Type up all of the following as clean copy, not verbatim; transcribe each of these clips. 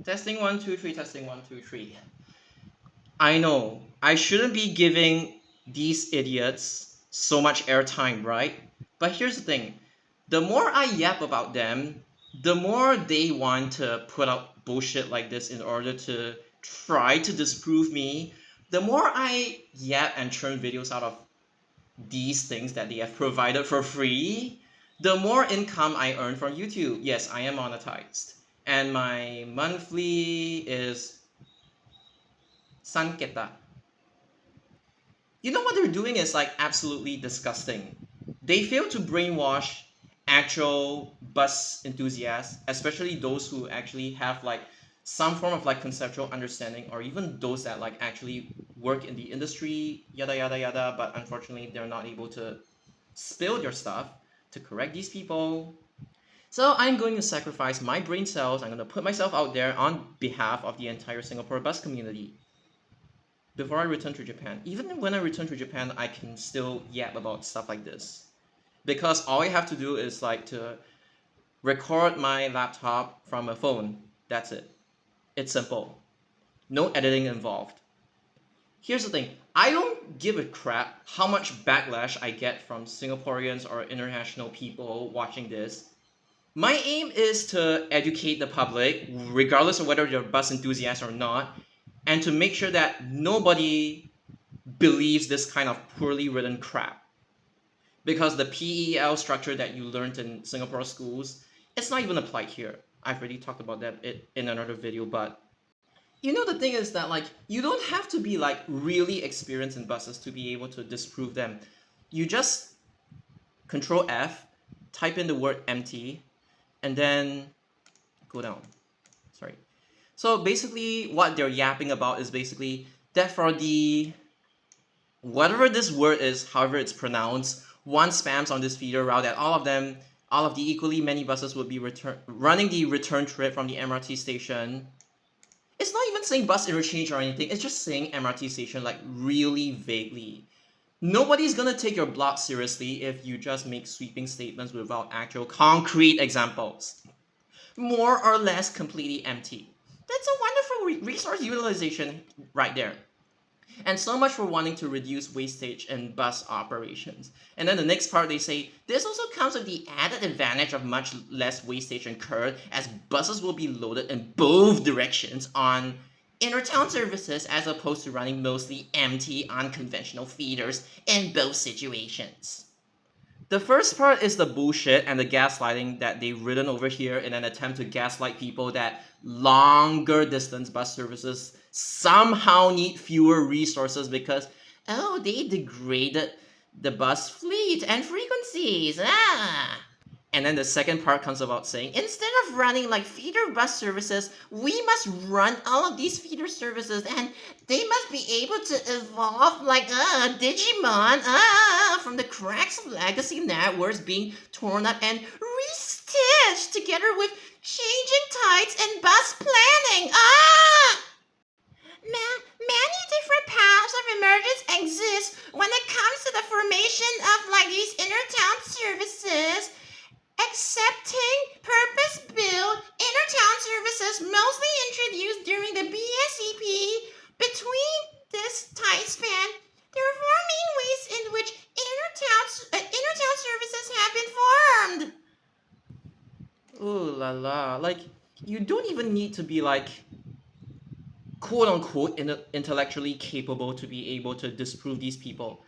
Testing one, two, three, testing one, two, three. I know I shouldn't be giving these idiots so much airtime, right? But here's the thing, the more I yap about them, the more they want to put out bullshit like this in order to try to disprove me. The more I yap and churn videos out of these things that they have provided for free, the more income I earn from YouTube. Yes, I am monetized. And my monthly is Sanketa. You know what they're doing is like absolutely disgusting. They fail to brainwash actual bus enthusiasts, especially those who actually have like some form of like conceptual understanding, or even those that like actually work in the industry, yada yada yada, but unfortunately they're not able to spill their stuff to correct these people. So I'm going to sacrifice my brain cells. I'm going to put myself out there on behalf of the entire Singapore bus community before I return to Japan. Even when I return to Japan, I can still yap about stuff like this. Because all I have to do is like to record my laptop from a phone. That's it. It's simple. No editing involved. Here's the thing, I don't give a crap how much backlash I get from Singaporeans or international people watching this. My aim is to educate the public, regardless of whether you're a bus enthusiast or not, and to make sure that nobody believes this kind of poorly written crap. Because the PEL structure that you learned in Singapore schools, it's not even applied here. I've already talked about that in another video, but you know the thing is that like you don't have to be like really experienced in buses to be able to disprove them. You just control F, type in the word empty, and then go down. Sorry. So basically what they're yapping about is basically that for the whatever this word is, however it's pronounced, one spams on this feeder route that all of the equally many buses would be running the return trip from the MRT station. It's not even saying bus interchange or anything, it's just saying MRT station like really vaguely. Nobody's gonna take your blog seriously if you just make sweeping statements without actual concrete examples. More or less completely empty. That's a wonderful resource utilization right there. And so much for wanting to reduce wastage in bus operations. And then the next part they say, this also comes with the added advantage of much less wastage incurred as buses will be loaded in both directions on intertown services as opposed to running mostly empty unconventional feeders in both situations. The first part is the bullshit and the gaslighting that they've written over here in an attempt to gaslight people that longer distance bus services somehow need fewer resources because, oh, they degraded the bus fleet and frequencies. Ah. And then the second part comes about saying, instead of running like feeder bus services, we must run all of these feeder services and they must be able to evolve like Digimon from the cracks of legacy networks being torn up and restitched together with changing tides and bus planning. Many different paths of emergence exist when it comes to the formation of like these intertown services. Accepting purpose-built intertown services mostly introduced during the BSEP. Between this time span, there are four main ways in which intertown services have been formed. Ooh la la, like you don't even need to be like quote unquote intellectually capable to be able to disprove these people.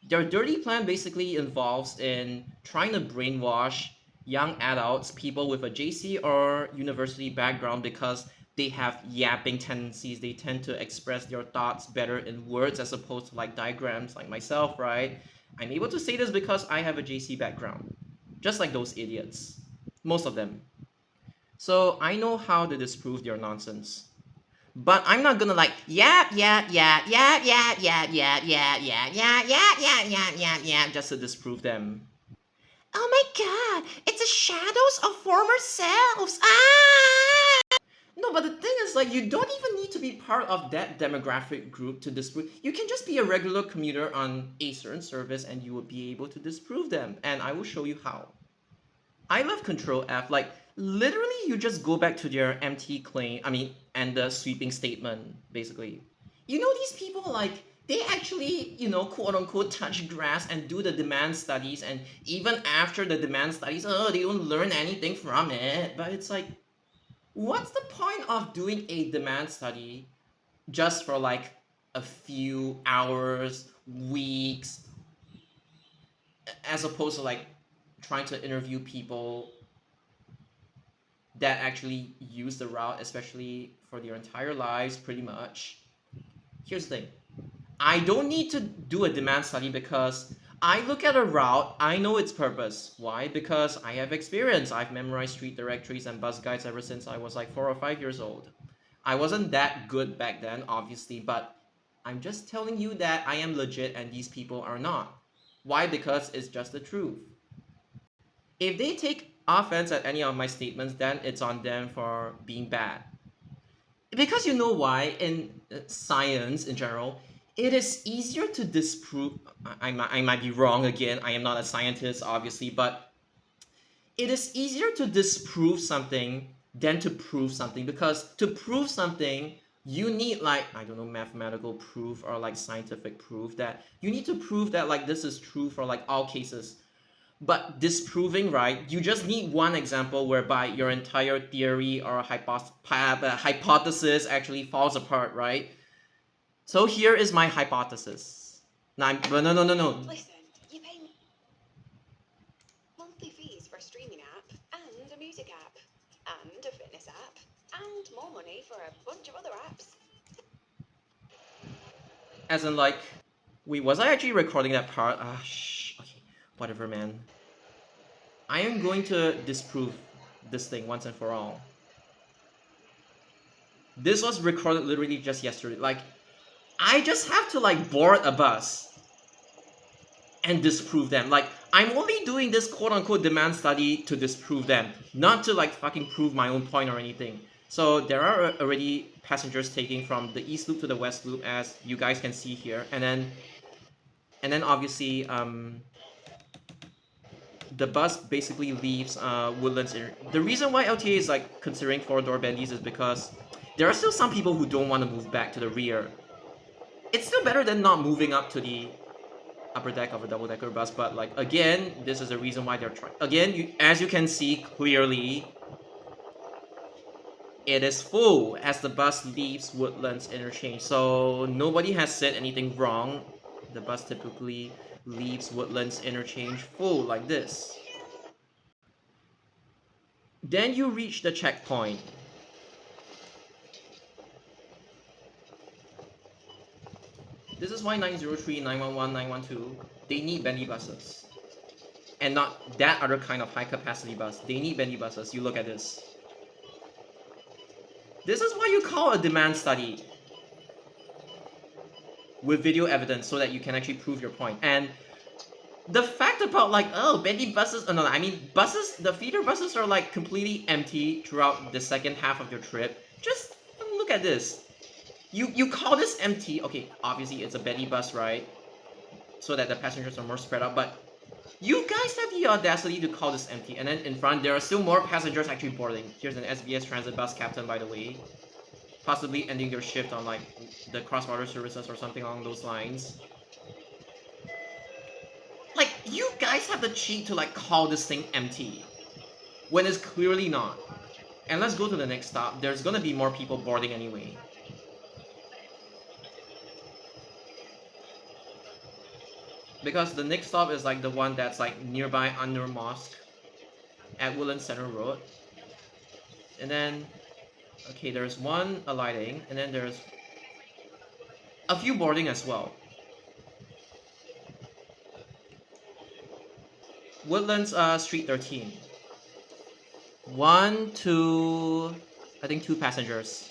Their dirty plan basically involves in trying to brainwash young adults, people with a JC or university background because they have yapping tendencies. They tend to express their thoughts better in words as opposed to like diagrams like myself, right? I'm able to say this because I have a JC background. Just like those idiots. Most of them. So I know how to disprove their nonsense. But I'm not gonna like yap yap yap yap yap yap yap yap yap yap yap yap yap yap yap just to disprove them. Oh my god, it's the shadows of former selves. No, but the thing is like you don't even need to be part of that demographic group to disprove. You can just be a regular commuter on a certain service and you will be able to disprove them. And I will show you how. I love Control F. Like literally you just go back to their empty claim, and the sweeping statement, basically. These people, like, they actually, quote unquote, touch grass and do the demand studies, and even after the demand studies, they don't learn anything from it. But it's like, what's the point of doing a demand study just for like a few hours, weeks, as opposed to like trying to interview people that actually use the route, especially for their entire lives, pretty much. Here's the thing, I don't need to do a demand study because I look at a route, I know its purpose. Why? Because I have experience. I've memorized street directories and bus guides ever since I was like 4 or 5 years old. I wasn't that good back then, obviously, but I'm just telling you that I am legit and these people are not. Why? Because it's just the truth. If they take offense at any of my statements, then it's on them for being bad. Because you know why, in science in general, it is easier to disprove. I might be wrong again. I am not a scientist, obviously, but it is easier to disprove something than to prove something, because to prove something you need, like, I don't know, mathematical proof or like scientific proof, that you need to prove that like this is true for like all cases. But disproving, right, you just need one example whereby your entire theory or hypothesis actually falls apart, right? So here is my hypothesis. But no. Listen, you pay monthly fees for a streaming app, and a music app, and a fitness app, and more money for a bunch of other apps. As in, like, wait, was I actually recording that part? Okay, whatever, man. I am going to disprove this thing once and for all. This was recorded literally just yesterday. Like, I just have to like board a bus and disprove them. Like, I'm only doing this quote unquote demand study to disprove them, not to like fucking prove my own point or anything. So there are already passengers taking from the east loop to the west loop, as you guys can see here, and then obviously the bus basically leaves Woodlands. The reason why LTA is like considering 4-door bendies is because there are still some people who don't want to move back to the rear. It's still better than not moving up to the upper deck of a double-decker bus, but like, again, this is the reason why they're trying. Again, as you can see clearly, it is full as the bus leaves Woodlands interchange. So nobody has said anything wrong. The bus typically leaves Woodlands interchange full like this. Then you reach the checkpoint. This is why 903, 911, 912, they need bendy buses. And not that other kind of high capacity bus. They need bendy buses. You look at this. This is why you call a demand study with video evidence, so that you can actually prove your point. And the fact about like, oh, bendy buses, oh no, I mean buses, the feeder buses are like completely empty throughout the second half of your trip. Just look at this. You call this empty. Okay, obviously it's a bendy bus, right? So that the passengers are more spread out, but you guys have the audacity to call this empty. And then in front, there are still more passengers actually boarding. Here's an SBS Transit bus captain, by the way. Possibly ending your shift on like the cross-border services or something along those lines. Like, you guys have the cheek to like call this thing empty when it's clearly not. And let's go to the next stop. There's gonna be more people boarding anyway. Because the next stop is like the one that's like nearby An-Nur Mosque at Woodlands Center Road. And then, okay, there's one alighting, and then there's a few boarding as well. Woodlands Street 13. 1, 2, I think 2 passengers.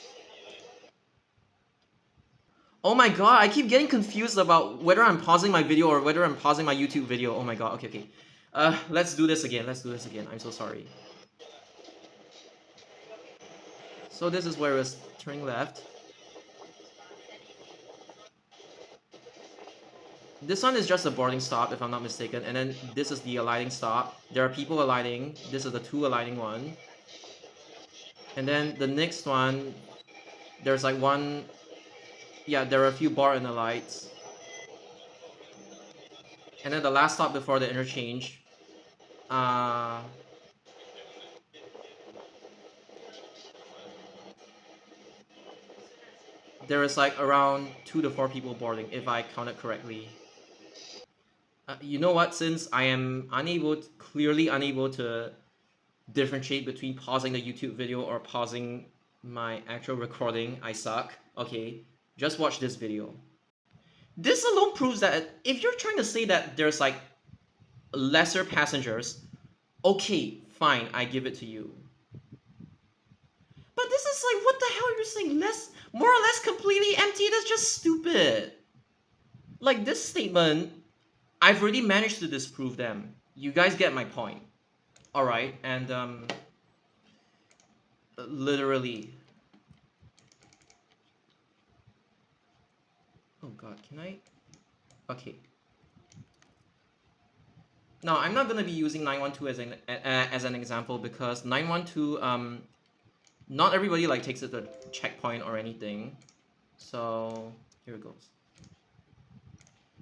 Oh my god, I keep getting confused about whether I'm pausing my video or whether I'm pausing my YouTube video. Oh my god, okay. Let's do this again. I'm so sorry. So this is where it was turning left. This one is just a boarding stop, if I'm not mistaken, and then this is the alighting stop. There are people alighting. This is the 2 alighting one. And then the next one, there's like one, yeah, there are a few bar in the lights. And then the last stop before the interchange, uh, there is like around 2 to 4 people boarding, if I counted correctly. You know what? Since I am clearly unable to differentiate between pausing the YouTube video or pausing my actual recording, I suck. Okay, just watch this video. This alone proves that if you're trying to say that there's like lesser passengers, okay, fine, I give it to you. But this is like, what the hell are you saying? More or less completely empty? That's just stupid. Like this statement, I've already managed to disprove them. You guys get my point. Alright, and literally. Oh god, can I? Okay. Now, I'm not gonna be using 912 as an example because 912 not everybody like takes it to checkpoint or anything. So here it goes.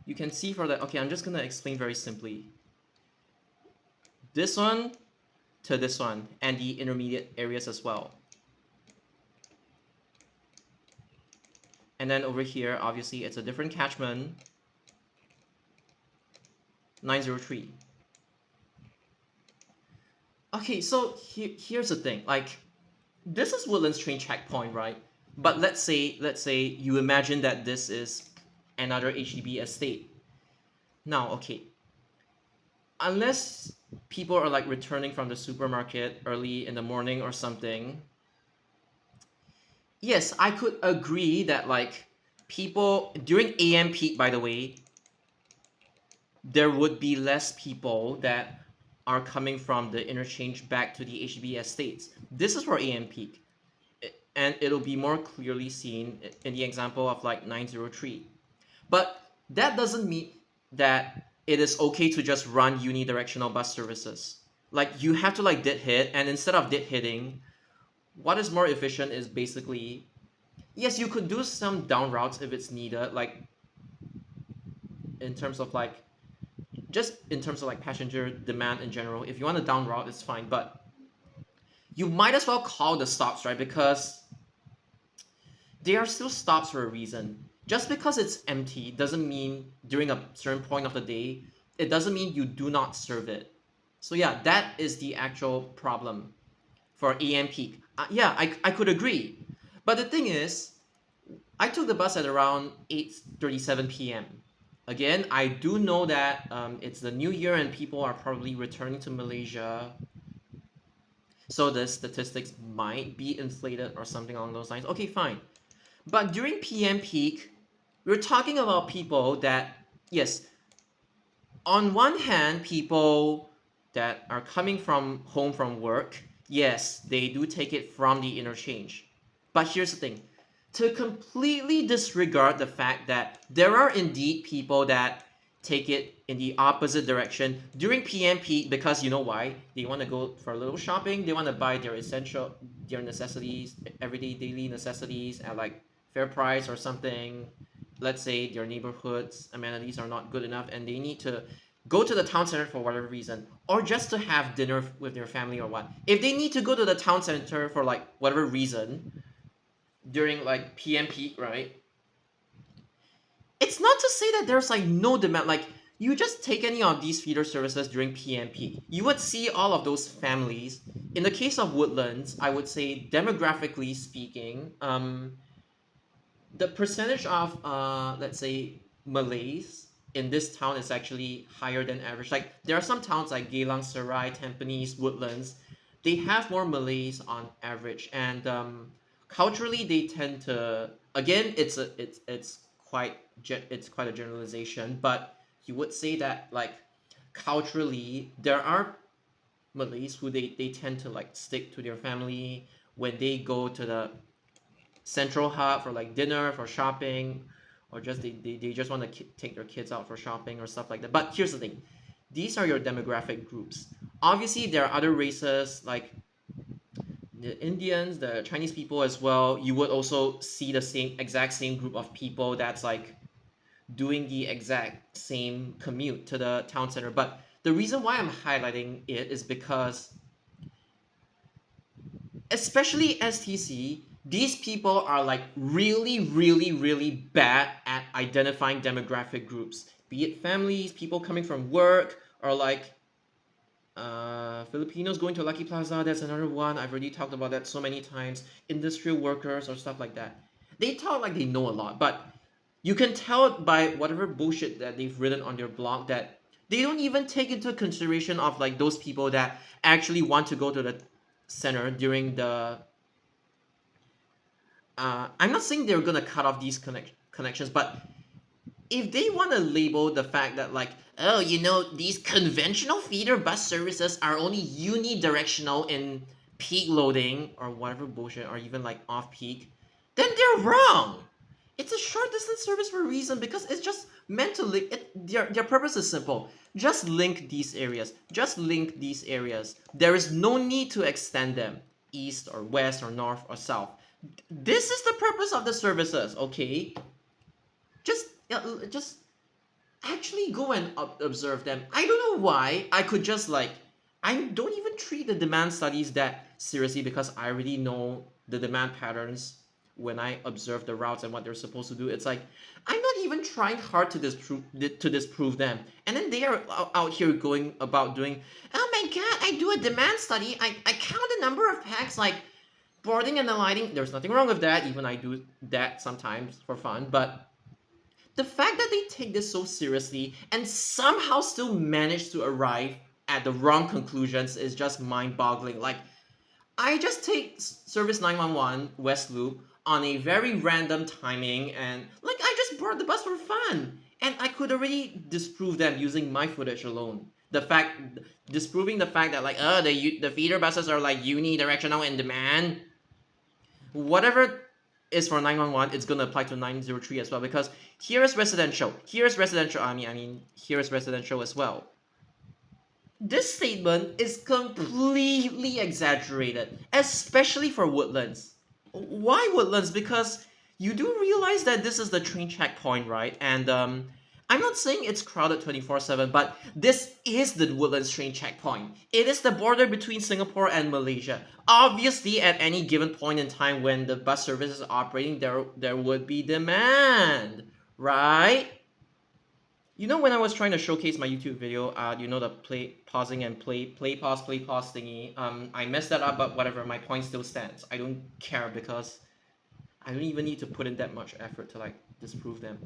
You can see for that. Okay, I'm just gonna explain very simply. This one to this one and the intermediate areas as well. And then over here, obviously, it's a different catchment. 903. Okay, so here's the thing. Like, this is Woodlands train checkpoint, right? But let's say you imagine that this is another HDB estate. Now, okay, unless people are like returning from the supermarket early in the morning or something, yes, I could agree that like people during AM peak, by the way, there would be less people that are coming from the interchange back to the HDB estates. This is for AM peak. And it'll be more clearly seen in the example of like 903. But that doesn't mean that it is okay to just run unidirectional bus services. Like you have to like did hit, and instead of did hitting, what is more efficient is basically, yes, you could do some down routes if it's needed, like in terms of like just in terms of like passenger demand in general. If you want a down route, it's fine, but you might as well call the stops, right? Because they are still stops for a reason. Just because it's empty doesn't mean during a certain point of the day, it doesn't mean you do not serve it. So yeah, that is the actual problem for AM peak. Yeah, I could agree. But the thing is, I took the bus at around 8:37 p.m. Again, I do know that it's the new year and people are probably returning to Malaysia. So the statistics might be inflated or something along those lines. Okay, fine. But during PM peak, we're talking about people that, yes, on one hand, people that are coming from home from work, yes, they do take it from the interchange. But here's the thing, to completely disregard the fact that there are indeed people that take it in the opposite direction during PM peak because you know why? They want to go for a little shopping, they want to buy their necessities, everyday daily necessities at like fair price or something. Let's say their neighborhood's amenities are not good enough and they need to go to the town center for whatever reason, or just to have dinner with their family or what. If they need to go to the town center for like whatever reason during like PM peak, right? It's not to say that there's like no demand. Like you just take any of these feeder services during PM peak, you would see all of those families. In the case of Woodlands, I would say demographically speaking, the percentage of let's say Malays in this town is actually higher than average. Like there are some towns like Geylang Serai, Tampines, Woodlands, they have more Malays on average, and culturally they tend to, again, it's quite a generalization, but you would say that like culturally there are Malays who they tend to like stick to their family when they go to the central hub for like dinner, for shopping, or just they just want to take their kids out for shopping or stuff like that. But here's the thing, these are your demographic groups. Obviously there are other races like the Indians, the Chinese people as well, you would also see the exact same group of people that's like doing the exact same commute to the town center. But the reason why I'm highlighting it is because, especially STC, these people are like really, really, really bad at identifying demographic groups, be it families, people coming from work, or like Filipinos going to Lucky Plaza. That's another one. I've already talked about that so many times. Industrial workers or stuff like that. They talk like they know a lot, but you can tell by whatever bullshit that they've written on their blog that they don't even take into consideration of like those people that actually want to go to the center during the I'm not saying they're gonna cut off these connections, but if they want to label the fact that like, oh, you know, these conventional feeder bus services are only unidirectional in peak loading or whatever bullshit, or even like off peak, then they're wrong. It's a short distance service for a reason, because it's just meant to link it. Their purpose is simple. Just link these areas. Just link these areas. There is no need to extend them east or west or north or south. This is the purpose of the services, okay? Just actually go and observe them. I don't know why. I could just like, I don't even treat the demand studies that seriously, because I already know the demand patterns when I observe the routes and what they're supposed to do. It's like I'm not even trying hard to disprove them, and then they are out here going about doing. Oh my god! I do a demand study. I count the number of packs like boarding and alighting. There's nothing wrong with that. Even I do that sometimes for fun, but the fact that they take this so seriously and somehow still manage to arrive at the wrong conclusions is just mind-boggling. Like, I just take Service 911 West Loop on a very random timing, and like I just board the bus for fun, and I could already disprove them using my footage alone. The fact Disproving the fact that like, oh, the feeder buses are like unidirectional in demand. Whatever is for 911, it's gonna apply to 903 as well, because here is residential. Here is residential as well. This statement is completely exaggerated, especially for Woodlands. Why Woodlands? Because you do realize that this is the train checkpoint, right? And I'm not saying it's crowded 24/7, but this is the Woodlands train checkpoint. It is the border between Singapore and Malaysia. Obviously, at any given point in time when the bus service is operating, there would be demand, right? You know, when I was trying to showcase my YouTube video, you know, the pausing and play pause thingy. I messed that up, but whatever. My point still stands. I don't care, because I don't even need to put in that much effort to like disprove them.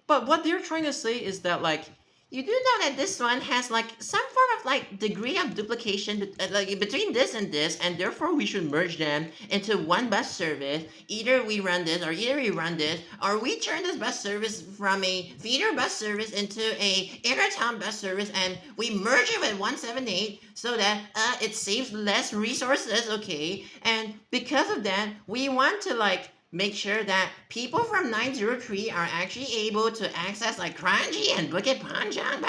But what they're trying to say is that like, you do know that this one has like some form of like degree of duplication like between this, and therefore we should merge them into one bus service. Either we run this, or we turn this bus service from a feeder bus service into a intertown bus service, and we merge it with 178 so that it saves less resources, okay? And because of that, we want to like make sure that people from 903 are actually able to access like Kranji and Bukit Panjang.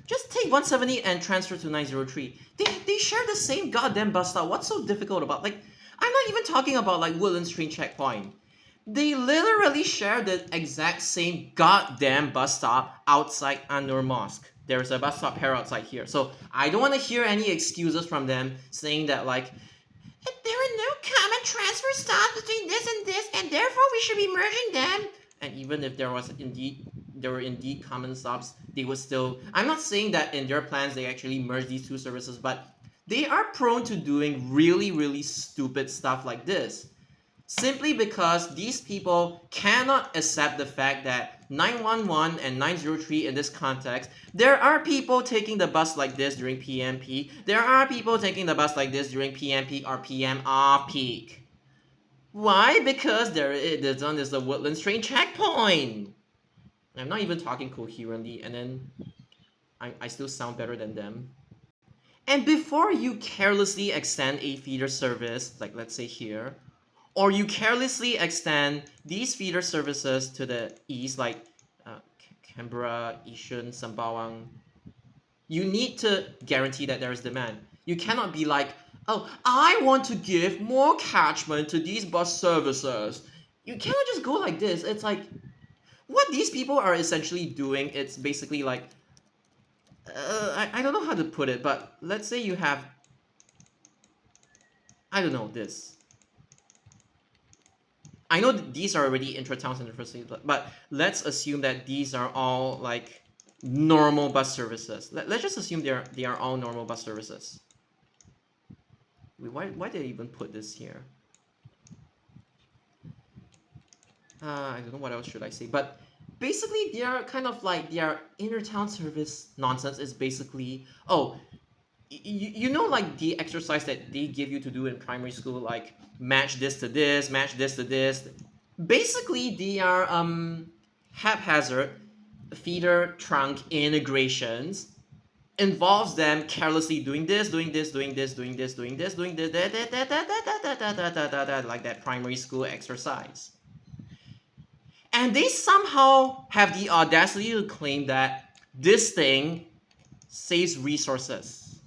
Just take 170 and transfer to 903. They share the same goddamn bus stop. What's so difficult about, like, I'm not even talking about like Woodlands train checkpoint. They literally share the exact same goddamn bus stop outside An-Nur Mosque. There's a bus stop here outside here. So I don't want to hear any excuses from them saying that like, there are no common transfer stops between this, and therefore we should be merging them. And even if there were indeed common stops, they would still. I'm not saying that in their plans they actually merge these two services, but they are prone to doing really, really stupid stuff like this. Simply because these people cannot accept the fact that 911 and 903 in this context, there are people taking the bus like this during PM peak. There are people taking the bus like this during PM peak or PM off peak. Why? Because this one is the Woodlands train checkpoint. I'm not even talking coherently, and then I still sound better than them. And before you carelessly extend a feeder service, like let's say here, or you carelessly extend these feeder services to the east, like Canberra, Yishun, Sembawang, You need to guarantee that there is demand. You cannot be like, oh, I want to give more catchment to these bus services. You cannot just go like this. It's like what these people are essentially doing. It's basically like I don't know how to put it, but let's say you have, I don't know, this. I know that these are already intra-towns in the first place, but let's assume that these are all like normal bus services. Let's just assume they are all normal bus services. Why did I even put this here? I don't know what else should I say, but basically they are kind of like their inter-town service nonsense is basically, oh, you know, like the exercise that they give you to do in primary school, like match this to this, match this to this. Basically they are haphazard feeder trunk integrations, involves them carelessly doing this, doing this, doing this, doing this, doing this, doing this, like that primary school exercise. And they somehow have the audacity to claim that this thing saves resources.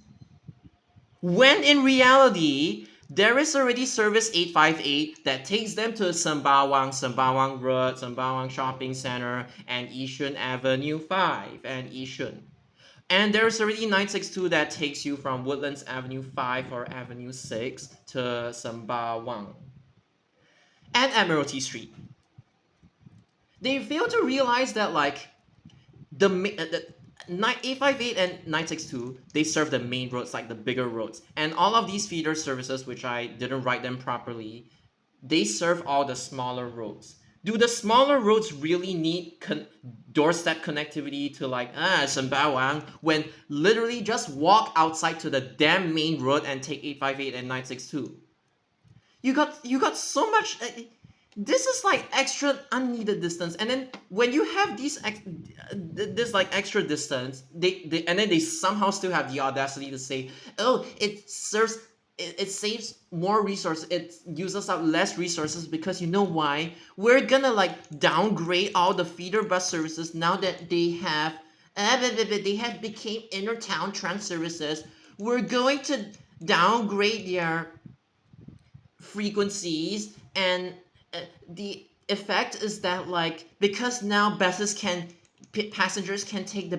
When in reality, there is already Service 858 that takes them to Sembawang Road, Sembawang Shopping Center, and Yishun Avenue 5 and Yishun. And there's already 962 that takes you from Woodlands Avenue 5 or Avenue 6 to Sembawang. And Admiralty Street. They fail to realize that like the 858 and 962, they serve the main roads, like the bigger roads. And all of these feeder services, which I didn't write them properly, they serve all the smaller roads. Do the smaller roads really need doorstep connectivity to like Sembawang, when literally just walk outside to the damn main road and take 858 and 962? You got so much. This is like extra unneeded distance, and then when you have this like extra distance, they and then they somehow still have the audacity to say, oh, it saves more resources, it uses up less resources, because you know why? We're gonna like downgrade all the feeder bus services now that they have became inter-town trunk services. We're going to downgrade their frequencies, and the effect is that like, because now passengers can take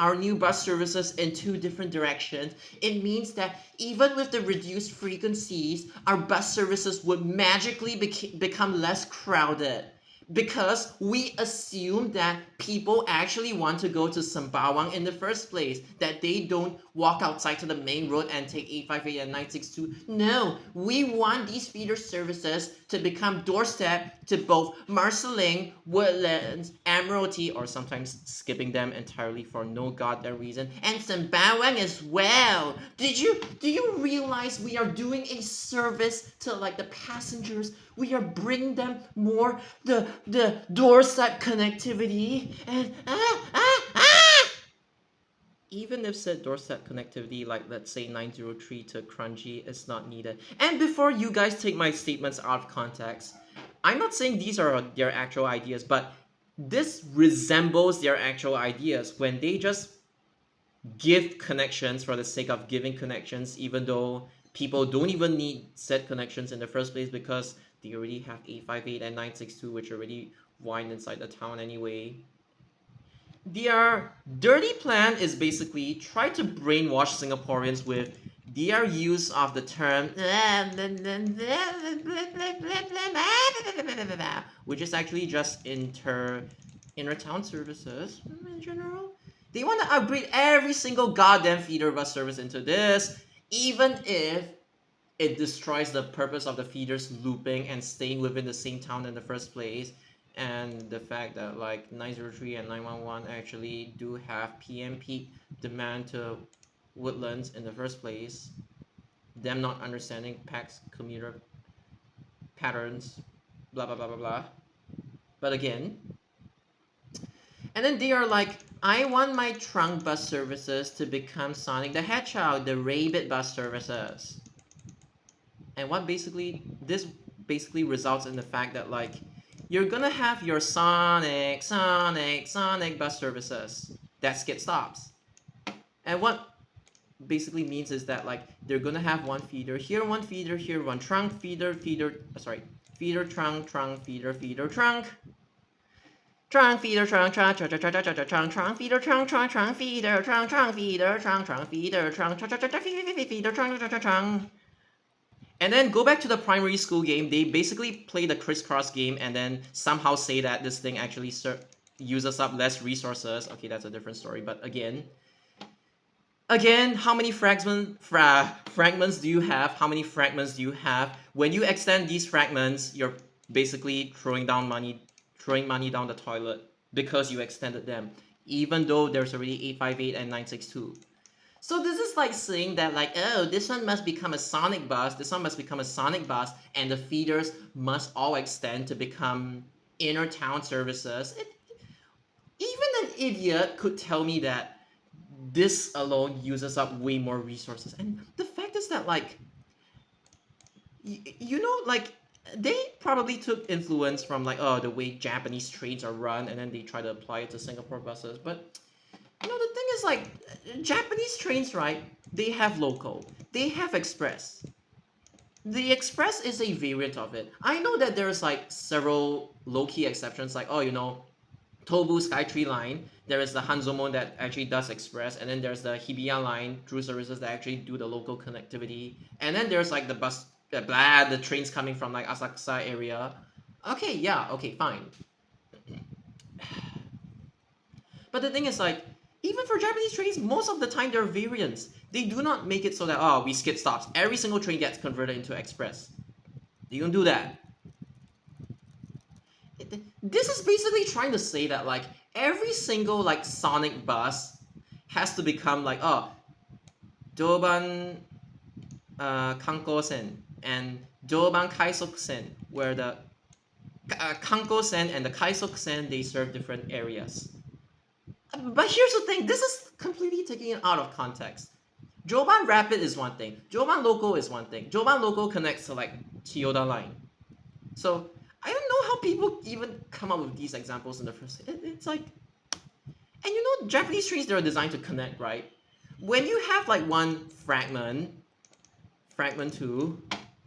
our new bus services in two different directions, it means that even with the reduced frequencies, our bus services would magically become less crowded, because we assume that people actually want to go to Sembawang in the first place, that they don't walk outside to the main road and take 858 and 962. No, we want these feeder services to become doorstep to both Marsiling, Woodlands, Admiralty, or sometimes skipping them entirely for no goddamn reason, and Sembawang as well. Do you realize we are doing a service to like the passengers? We are bringing them more the doorstep connectivity, and even if said doorstep connectivity, like let's say 903 to Kranji, is not needed. And before you guys take my statements out of context, I'm not saying these are their actual ideas, but this resembles their actual ideas when they just give connections for the sake of giving connections, even though people don't even need said connections in the first place, because they already have 858 and 962, which already wind inside the town anyway. Their dirty plan is basically try to brainwash Singaporeans with their use of the term, which is actually just inter-town services in general. They want to upgrade every single goddamn feeder bus service into this, even if it destroys the purpose of the feeders looping and staying within the same town in the first place. And the fact that like 903 and 911 actually do have PM peak demand to Woodlands in the first place, them not understanding PAX commuter patterns, blah blah blah blah blah. But again, and then they are like, I want my trunk bus services to become Sonic the Hedgehog, the Rabbit bus services. And this basically results in the fact that like, you're gonna have your Sonic bus services that skip stops. And what basically means is that like they're gonna have one feeder here, one feeder here, one trunk, feeder, feeder, trunk, feeder, trunk. Trunk feeder trunk trunk trunk trunk trunk trunk trunk trunk feeder trunk trunk trunk feeder trunk feeder trunk feeder trunk feeder trunk. And then go back to the primary school game. They basically play the crisscross game and then somehow say that this thing actually uses up less resources. Okay, that's a different story. But again, how many fragments do you have? How many fragments do you have? When you extend these fragments, you're basically throwing money down the toilet because you extended them, even though there's already 858 and 962. So this is like saying that like, oh, this one must become a sonic bus, this one must become a sonic bus, and the feeders must all extend to become inner town services. Even an idiot could tell me that this alone uses up way more resources. And the fact is that like, like they probably took influence from like, oh, the way Japanese trains are run, and then they try to apply it to Singapore buses. But the thing is like, Japanese trains, right? They have local, they have express. The express is a variant of it. I know that there's like several low-key exceptions, like, oh, Tobu Skytree line. There is the Hanzomon that actually does express, and then there's the Hibiya line through services that actually do the local connectivity. And then there's like the trains coming from like Asakusa area. Okay, yeah, okay, fine. But the thing is like, even for Japanese trains, most of the time there are variants. They do not make it so that, oh, we skip stops. Every single train gets converted into express. They don't do that. This is basically trying to say that like every single like sonic bus has to become like, oh, Joban Kanko-sen and Joban Kaisok-sen, where the Kanko-sen and the Kaisok-sen, they serve different areas. But here's the thing, this is completely taking it out of context. Joban Rapid is one thing, Joban Local is one thing. Joban Local connects to like Chiyoda line. So I don't know how people even come up with these examples in the first place. It's like, and Japanese trains, they're designed to connect, right? When you have like one fragment 2,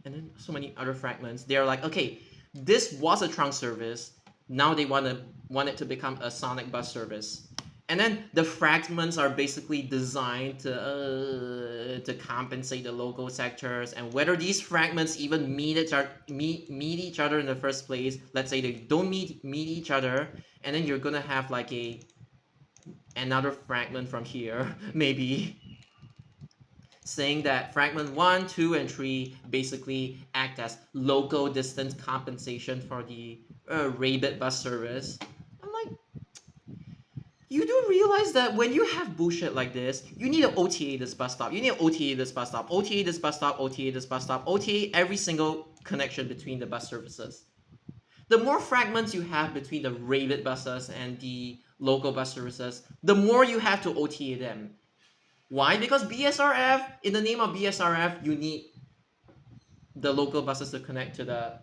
and then so many other fragments, they're like, okay, this was a trunk service, now they want it to become a sonic bus service. And then the fragments are basically designed to compensate the local sectors, and whether these fragments even meet each other in the first place. Let's say they don't meet each other, and then you're gonna have like another fragment from here, maybe, saying that fragment 1, 2, and 3 basically act as local distance compensation for the Rabbit bus service. I'm like, you do realize that when you have bullshit like this, you need to OTA this bus stop, you need to OTA this bus stop, OTA this bus stop, OTA this bus stop, OTA every single connection between the bus services. The more fragments you have between the Rabbit buses and the local bus services, the more you have to OTA them. Why? Because BSRF, in the name of BSRF, you need the local buses to connect to the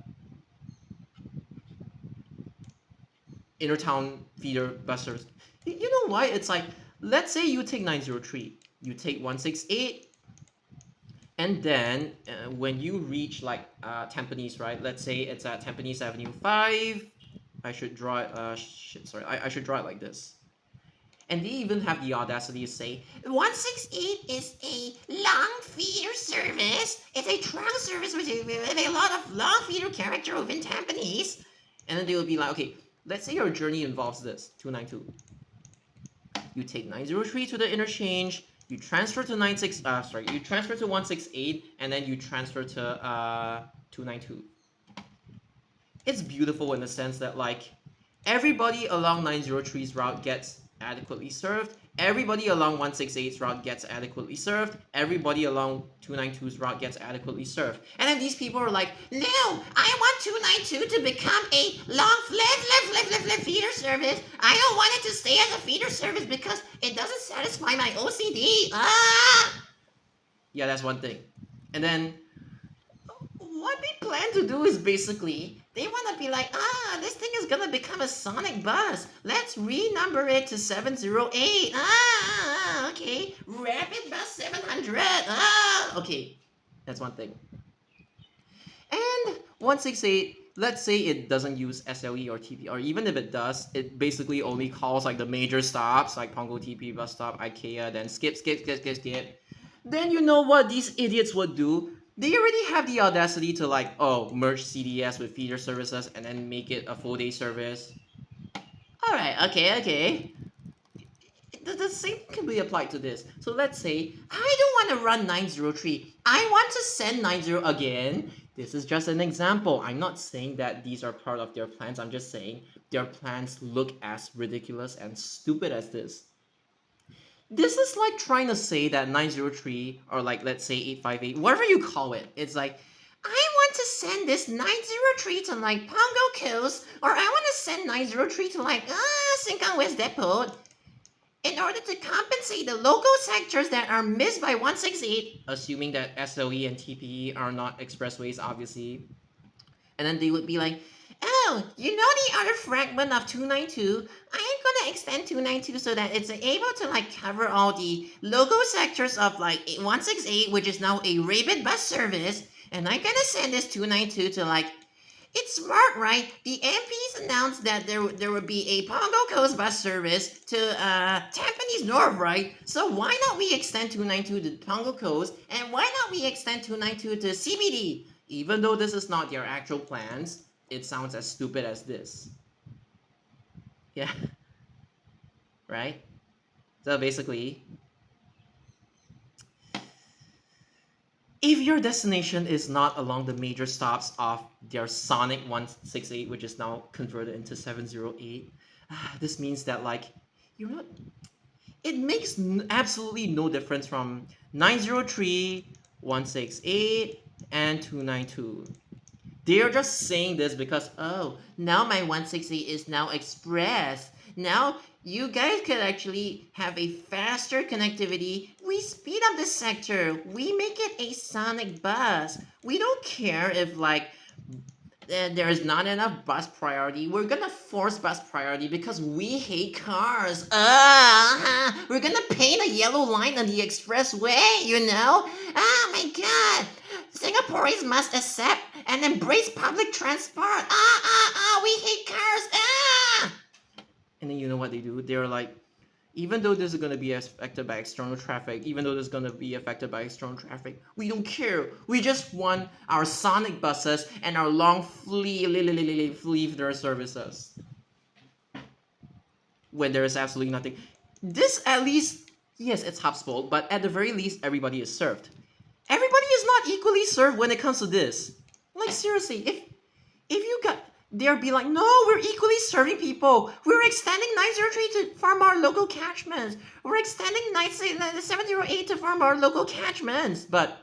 inner town feeder bus service. You know why? It's like, let's say you take 903, you take 168, and then when you reach like Tampines, right? Let's say it's at Tampines Avenue 5. I should draw it, I should draw it like this. And they even have the audacity to say, 168 is a long feeder service. It's a trunk service with a lot of long feeder character within Tampines. And then they will be like, okay, let's say your journey involves this, 292. You take 903 to the interchange, you transfer to you transfer to 168, and then you transfer to 292. It's beautiful in the sense that like everybody along 903's route gets adequately served, everybody along 168's route gets adequately served, everybody along 292's route gets adequately served. And then these people are like, no, I want 292 to become a long feeder service. I don't want it to stay as a feeder service because it doesn't satisfy my OCD. Yeah, that's one thing. And then what they plan to do is basically, they want to be like, this thing is gonna become a sonic bus. Let's renumber it to 708. okay. Rapid Bus 700. Okay. That's one thing. And 168, let's say it doesn't use SLE or TP, or even if it does, it basically only calls like the major stops, like Pongo TP bus stop, IKEA, then skip. Then you know what these idiots would do? They already have the audacity to like, oh, merge CDS with feeder services and then make it a full day service. Alright, okay. The same can be applied to this. So let's say I don't want to run 903. I want to send 90 again. This is just an example. I'm not saying that these are part of their plans. I'm just saying their plans look as ridiculous and stupid as this. This is like trying to say that 903 or like let's say 858, whatever you call it, it's like I want to send this 903 to like Pongo Coast, or I want to send 903 to like Sengkang West Depot in order to compensate the local sectors that are missed by 168, assuming that SOE and TPE are not expressways, obviously. And then they would be like, oh, you know the other fragment of 292? I'm gonna extend 292 so that it's able to like cover all the local sectors of like 168, which is now a Rabbit bus service. And I'm gonna send this 292 to like, it's smart, right? The MPs announced that there would be a Pongo Coast bus service to Tampines North, right? So why not we extend 292 to Pongo Coast, and why not we extend 292 to CBD? Even though this is not their actual plans, it sounds as stupid as this. Yeah. Right? So basically, if your destination is not along the major stops of their Sonic 168, which is now converted into 708, this means that like you're not. It makes absolutely no difference from 903, 168, and 292. They are just saying this because oh, now my 168 is now express. Now you guys could actually have a faster connectivity. We speed up the sector. We make it a sonic bus. We don't care if like there is not enough bus priority. We're gonna force bus priority because we hate cars. We're gonna paint a yellow line on the expressway, you know? Oh my god! Singaporeans must accept and embrace public transport. We hate cars. And then you know what they do? They're like, even though this is going to be affected by external traffic, even though this is going to be affected by external traffic, we don't care. We just want our sonic buses and our long feeder services. When there is absolutely nothing. This at least, yes, it's HubSpot, but at the very least, everybody is served. Everybody is not equally served when it comes to this. Like seriously, if you got, they'll be like, no, we're equally serving people. We're extending 903 to farm our local catchments. We're extending 708 to farm our local catchments. But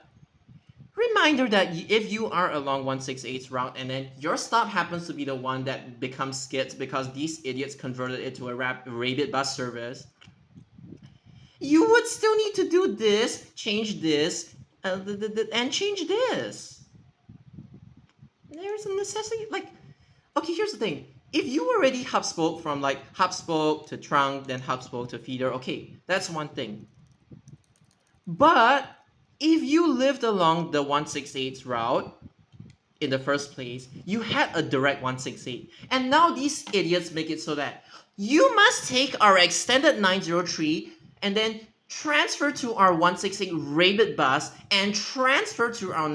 reminder that if you are along 168's route and then your stop happens to be the one that becomes skits because these idiots converted it to a Rabbit bus service, you would still need to do this, change this, and change this. There's a necessity, like, okay, here's the thing. If you already HubSpot from like HubSpot to trunk, then HubSpot to feeder, okay, that's one thing. But if you lived along the 168's route in the first place, you had a direct 168. And now these idiots make it so that you must take our extended 903 and then transfer to our 168 Rabbit bus and transfer to our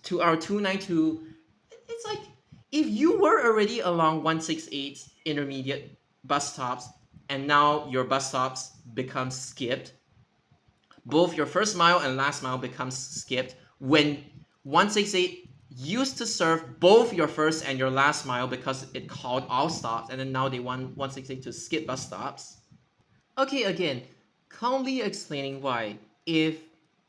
to our 292. It's like if you were already along 168's intermediate bus stops and now your bus stops become skipped, both your first mile and last mile becomes skipped when 168 used to serve both your first and your last mile because it called all stops, and then now they want 168 to skip bus stops. Okay, again, calmly explaining why if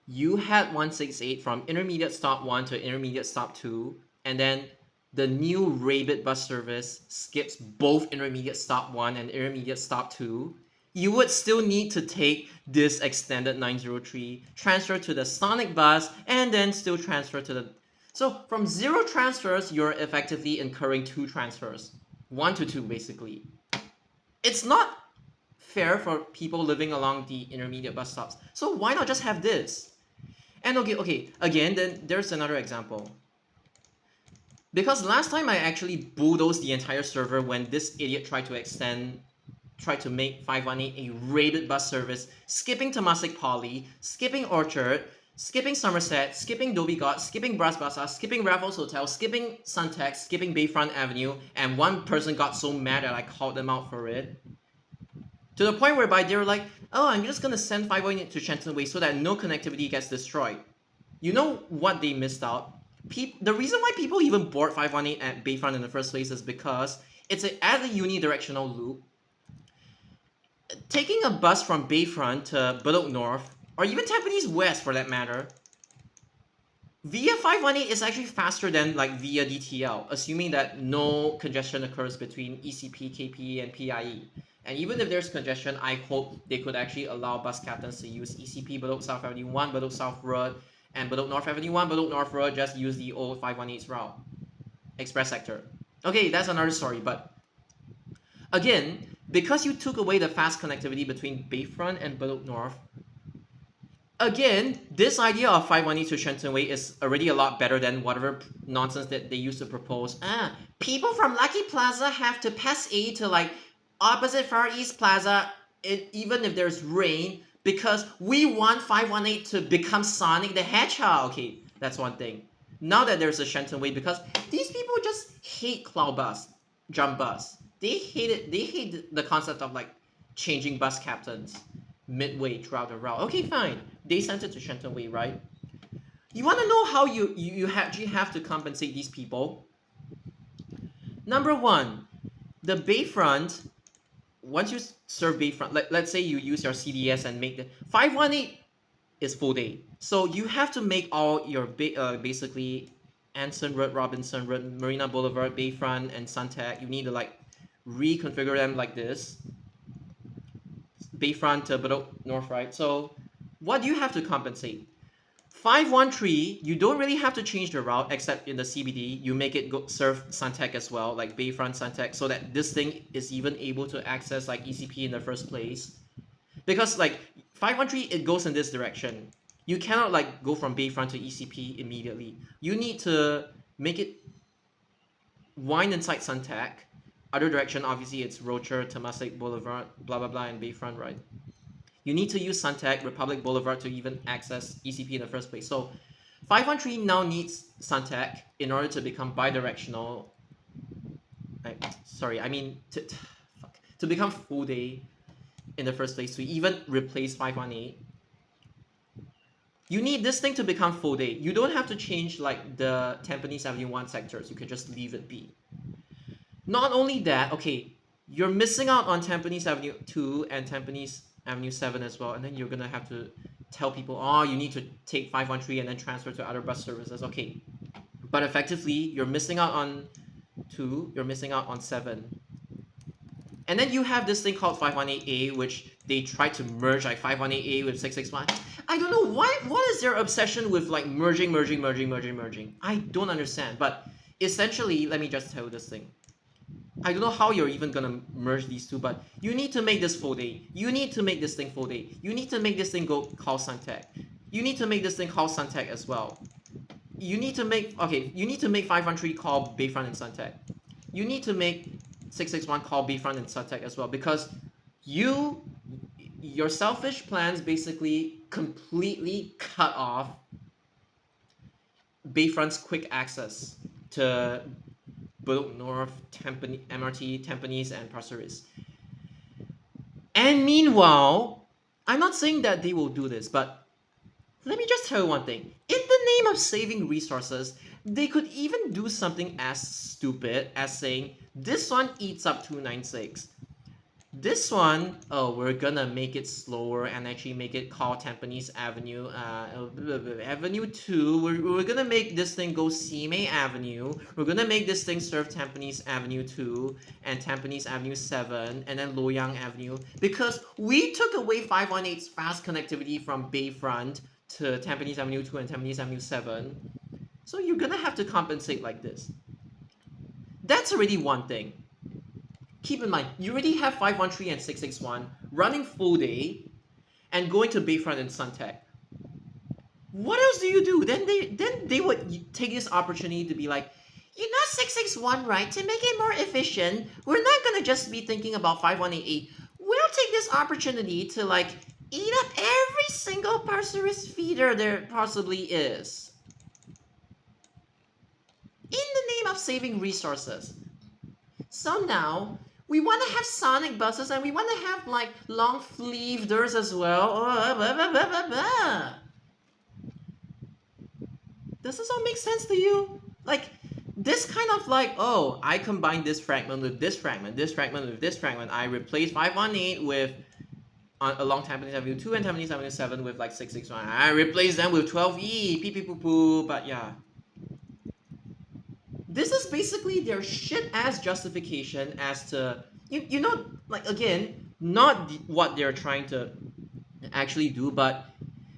you had 168 from intermediate stop 1 to intermediate stop 2, and then the new Rabbit bus service skips both intermediate stop 1 and intermediate stop 2, you would still need to take this extended 903, transfer to the Sonic bus, and then still transfer to the... So from 0 transfers, you're effectively incurring 2 transfers. 1 to 2, basically. It's not fair for people living along the intermediate bus stops. So why not just have this? And okay, again, then there's another example. Because last time I actually bulldozed the entire server when this idiot tried to make 518 a rated bus service, skipping Temasek Poly, skipping Orchard, skipping Somerset, skipping Dhoby Ghaut, skipping Bras Basah, skipping Raffles Hotel, skipping Suntec, skipping Bayfront Avenue, and one person got so mad that I called them out for it. To the point whereby they were like, oh, I'm just gonna send 518 to Shenton Way so that no connectivity gets destroyed. You know what they missed out? The reason why people even board 518 at Bayfront in the first place is because it's as a unidirectional loop. Taking a bus from Bayfront to Bedok North, or even Tampines West for that matter, via 518 is actually faster than like via DTL, assuming that no congestion occurs between ECP, KP, and PIE. And even if there's congestion, I hope they could actually allow bus captains to use ECP, Bedok South Avenue 1, Bedok South Road, and Bedok North Avenue 1, Bedok North Road, just use the old 518's route. Express sector. Okay, that's another story, but again, because you took away the fast connectivity between Bayfront and Bedok North, again, this idea of 518 to Shenton Way is already a lot better than whatever nonsense that they used to propose. People from Lucky Plaza have to pass A to like opposite Far East Plaza, even if there's rain, because we want 518 to become Sonic the Hedgehog. Okay, that's one thing. Now that there's a Shenton Way, because these people just hate cloud bus, jump bus. They hate it. They hate the concept of like changing bus captains midway throughout the route. Okay, fine. They sent it to Shenton Way, right? You want to know how you actually have to compensate these people? Number one, the Bayfront. Once you serve Bayfront, let's say you use your CDS and make the 518 is full day. So you have to make all your basically Anson Road, Robinson Road, Marina Boulevard, Bayfront, and Suntec. You need to like reconfigure them like this. Bayfront to Bedok North, right? So what do you have to compensate? 513, you don't really have to change the route except in the CBD. You make it go serve Suntec as well, like Bayfront Suntec, so that this thing is even able to access like ECP in the first place. Because like 513, it goes in this direction. You cannot like go from Bayfront to ECP immediately. You need to make it wind inside Suntec. Other direction, obviously, it's Rocher, Temasek Boulevard, blah blah blah, and Bayfront, right? You need to use Suntec, Republic Boulevard to even access ECP in the first place. So 513 now needs Suntec in order to become bidirectional. To become full day in the first place, to even replace 518. You need this thing to become full day. You don't have to change like the Tampines Avenue 1 sectors. You can just leave it be. Not only that, okay, you're missing out on Tampines Avenue 2 and Tampines Avenue 7 as well, and then you're gonna have to tell people, oh, you need to take 513 and then transfer to other bus services. Okay, but effectively, you're missing out on 2, you're missing out on 7. And then you have this thing called 518A, which they tried to merge like 518A with 661. I don't know why. What is their obsession with like merging? I don't understand. But essentially, let me just tell you this thing. I don't know how you're even gonna merge these two, but you need to make this full day. You need to make this thing full day. You need to make this thing call Suntec. You need to make this thing call Suntec as well. You need to make 513 call Bayfront and Suntec. You need to make 661 call Bayfront and Suntec as well, because your selfish plans basically completely cut off Bayfront's quick access to Bedok North, MRT, Tampines, and Pasir Ris. And meanwhile, I'm not saying that they will do this, but let me just tell you one thing. In the name of saving resources, they could even do something as stupid as saying, this one eats up 296. This one, we're gonna make it slower and actually make it call Tampines Avenue, Avenue 2. We're gonna make this thing go Simei Avenue. We're gonna make this thing serve Tampines Avenue 2 and Tampines Avenue 7 and then Loyang Avenue, because we took away 518's fast connectivity from Bayfront to Tampines Avenue 2 and Tampines Avenue 7. So you're gonna have to compensate like this. That's already one thing. keep in mind, you already have 513 and 661 running full day and going to Bayfront and Suntec. What else do you do? Then they would take this opportunity to be like, 661, right? To make it more efficient, we're not gonna just be thinking about 5188. We'll take this opportunity to like eat up every single Pasir Ris feeder there possibly is. In the name of saving resources. So now we want to have sonic buses and we want to have like long fleevers as well. Does this all make sense to you? Like this kind of like, oh, I combine this fragment with this fragment, this fragment with this fragment. I replace 518 with along Tampines Avenue 2 and Tampines Avenue 7 with like 661. I replace them with 12E, pee pee poo poo, but yeah. This is basically their shit ass justification as to like again, not what they're trying to actually do, but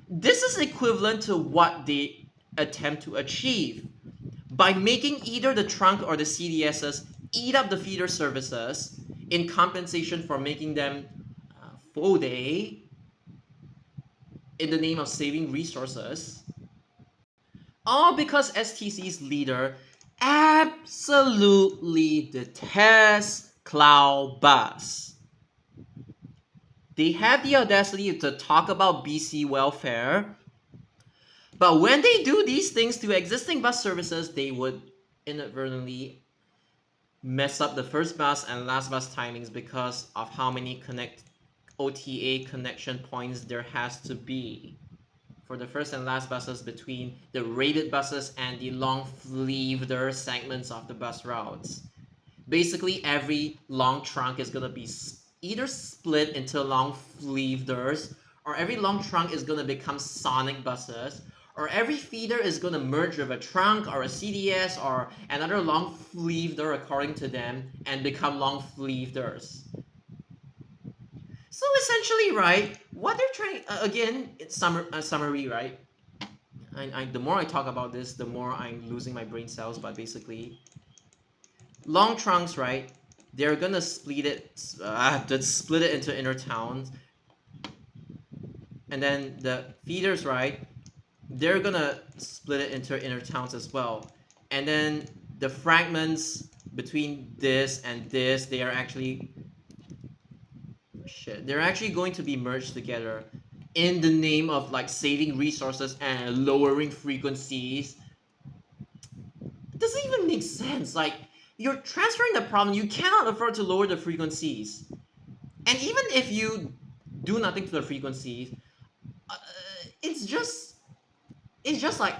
this is equivalent to what they attempt to achieve by making either the trunk or the CDSs eat up the feeder services in compensation for making them full day in the name of saving resources. All because STC's leader absolutely detests Cloud Bus. They have the audacity to talk about BC welfare, but when they do these things to existing bus services, they would inadvertently mess up the first bus and last bus timings because of how many OTA connection points there has to be for the first and last buses between the rated buses and the long fleeveder segments of the bus routes. Basically, every long trunk is gonna be either split into long fleeveders, or every long trunk is gonna become sonic buses, or every feeder is gonna merge with a trunk or a CDS or another long fleeveder according to them and become long fleeveders. So essentially, right, what they're trying, again, it's summary, right? The more I talk about this, the more I'm losing my brain cells, but basically, long trunks, right, they're gonna split it into inner towns. And then the feeders, right, they're gonna split it into inner towns as well. And then the fragments between this and this, they are actually they're actually going to be merged together in the name of like saving resources and lowering frequencies. It doesn't even make sense. Like, you're transferring the problem, you cannot afford to lower the frequencies. And even if you do nothing to the frequencies, it's just like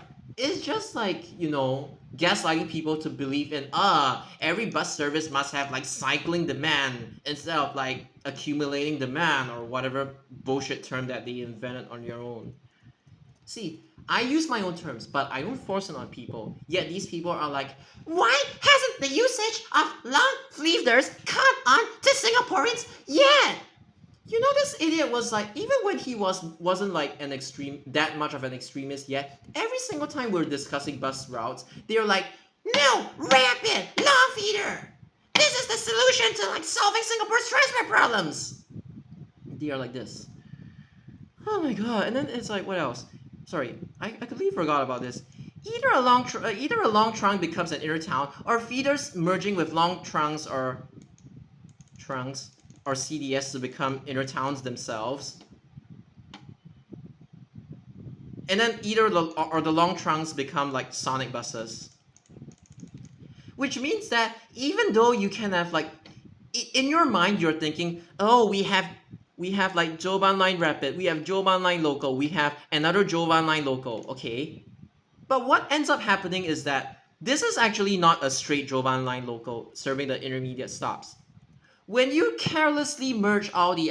gaslighting people to believe in every bus service must have like cycling demand instead of like accumulating demand or whatever bullshit term that they invented on your own. See, I use my own terms, but I don't force it on people. Yet these people are like, why hasn't the usage of long fleevers caught on to Singaporeans yet? This idiot was like, even when he wasn't like that much of an extremist yet, every single time we're discussing bus routes, they're like, no, rapid, long feeder. This is the solution to like solving Singapore's transport problems. They are like this. Oh my god! And then it's like, what else? Sorry, I completely forgot about this. Either a long trunk becomes an inner town, or feeders merging with long trunks or CDS to become inner towns themselves. And then either the long trunks become like sonic buses. Which means that even though you can have like, in your mind you're thinking, oh, we have like Joban Line Rapid, we have Joban Line Local, we have another Joban Line Local, okay? But what ends up happening is that this is actually not a straight Joban Line Local serving the intermediate stops. When you carelessly merge all the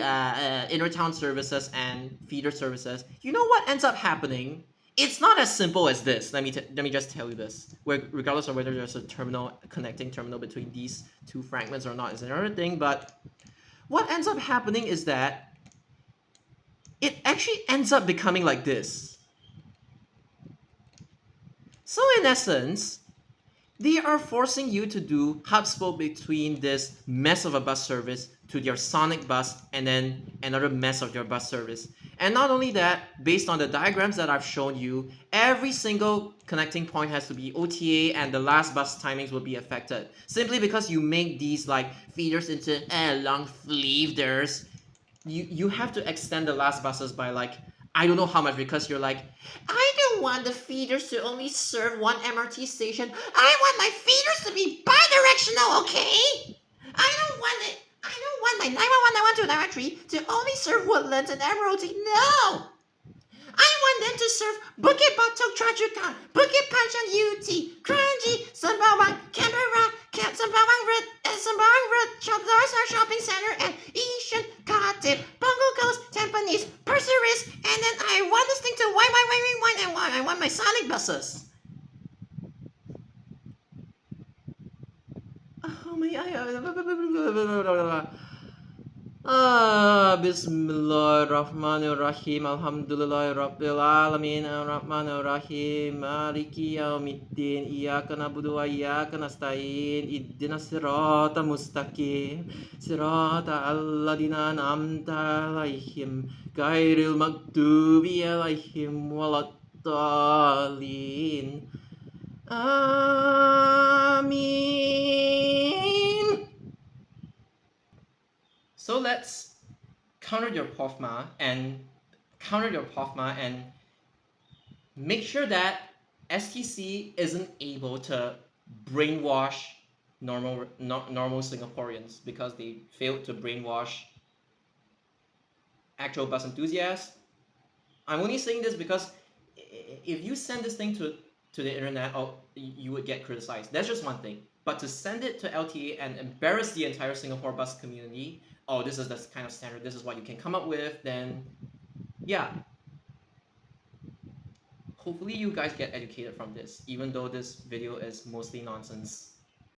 inner town services and feeder services, you know what ends up happening? It's not as simple as this. Let me just tell you this. Regardless of whether there's a connecting terminal between these two fragments or not is another thing. But what ends up happening is that it actually ends up becoming like this. So in essence, They are forcing you to do hub spoke between this mess of a bus service to your Sonic bus and then another mess of your bus service. And not only that, based on the diagrams that I've shown you, every single connecting point has to be OTA and the last bus timings will be affected. Simply because you make these like feeders into long feeders, you have to extend the last buses by like I don't know how much because you're like I don't want the feeders to only serve one MRT station. I want my feeders to be bi-directional, okay? I don't want my 911, 912, 913 to only serve Woodlands and Emeraldy. No! I want them to serve Bukit Batok Trajukan, Bukit Panjang UT, Kranji, Sembawang, Canberra, Sembawang Road, Sembawang Road, Shopping Center, and Yishun, Khatib, Punggol Coast, Tampines, Perseris, and then I want this thing to wine, and I want my Sonic buses. Oh my Bismillahirrahmanirrahim. Alhamdulillahirabbil alamin. Arrahmanirrahim. Maliki yaumiddin. Iyyaka na'budu wa iyyaka nasta'in. Ihdinas siratal mustaqim. Siratal ladzina an'amta 'alaihim ghairil maghdubi 'alaihim waladdallin. Amin. So let's counter your POFMA and make sure that STC isn't able to brainwash normal Singaporeans because they failed to brainwash actual bus enthusiasts. I'm only saying this because if you send this thing to the internet, you would get criticized. That's just one thing. But to send it to LTA and embarrass the entire Singapore bus community, oh, this is the kind of standard, this is what you can come up with, then yeah. Hopefully you guys get educated from this, even though this video is mostly nonsense.